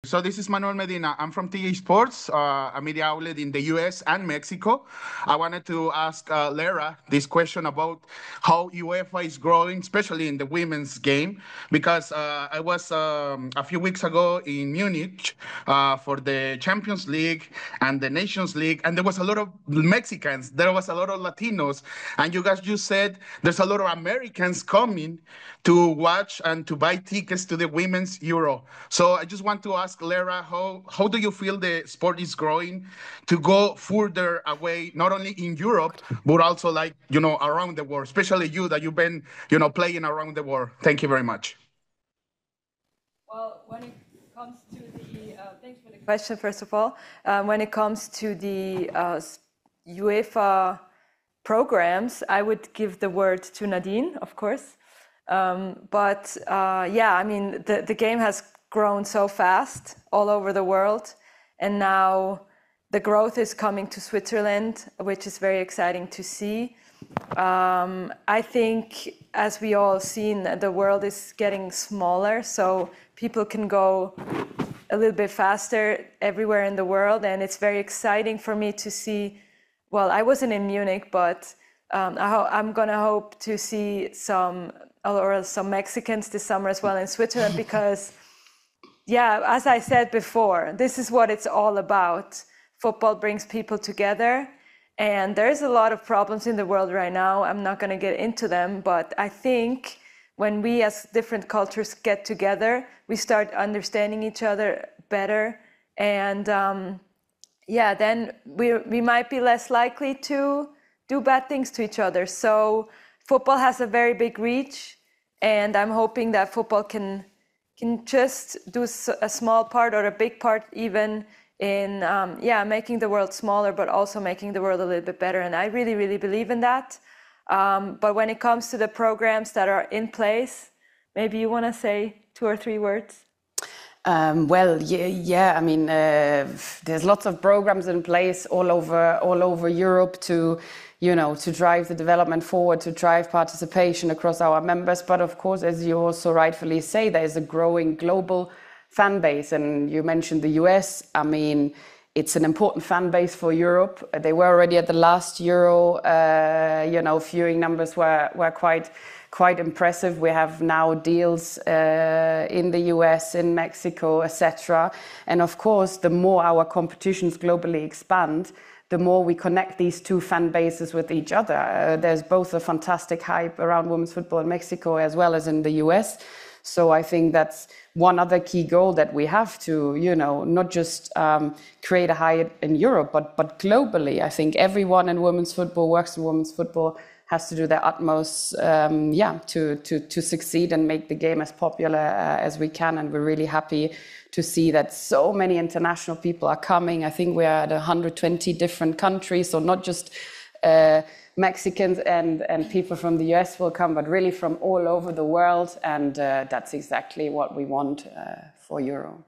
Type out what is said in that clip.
So this is Manuel Medina. I'm from TJ Sports, a media outlet in the US and Mexico. I wanted to ask Lara this question about how UEFA is growing, especially in the women's game, because I was a few weeks ago in Munich for the Champions League and the Nations League, and there was a lot of Mexicans, there was a lot of Latinos, and you guys just said there's a lot of Americans coming to watch and to buy tickets to the women's Euro. So I just want to ask Lara, how do you feel the sport is growing to go further away, not only in Europe, but also like, around the world, especially you that you've been, playing around the world. Thank you very much. Well, when it comes to the, thanks for the question, first of all. When it comes to the UEFA programs, I would give the word to Nadine, of course. Yeah, I mean, the game has grown so fast all over the world, and now the growth is coming to Switzerland, which is very exciting to see. I think, as we all seen, the world is getting smaller, so people can go a little bit faster everywhere in the world, and it's very exciting for me to see. Well, I wasn't in Munich, but I'm gonna hope to see some Mexicans this summer as well in Switzerland, because, yeah, as I said before, this is what it's all about. Football brings people together, and there's a lot of problems in the world right now. I'm not going to get into them, but I think when we as different cultures get together, we start understanding each other better, and yeah, then we might be less likely to do bad things to each other. So football has a very big reach, and I'm hoping that football can just do a small part, or a big part even, in making the world smaller, but also making the world a little bit better. And I really, really believe in that. But when it comes to the programs that are in place, maybe you want to say 2 or 3 words? Well, yeah. I mean, there's lots of programs in place all over Europe to drive the development forward, to drive participation across our members. But of course, as you also rightfully say, there is a growing global fan base. And you mentioned the US. I mean, it's an important fan base for Europe. They were already at the last Euro. Viewing numbers were quite impressive. We have now deals in the US, in Mexico, etc. And of course, the more our competitions globally expand, the more we connect these two fan bases with each other. There's both a fantastic hype around women's football in Mexico as well as in the US. So I think that's one other key goal that we have to, not just create a hype in Europe, but globally. I think everyone in women's football, works in women's football, has to do their utmost, to succeed and make the game as popular as we can. And we're really happy to see that so many international people are coming. I think we are at 120 different countries, so not just Mexicans and people from the US will come, but really from all over the world. And that's exactly what we want for Euro.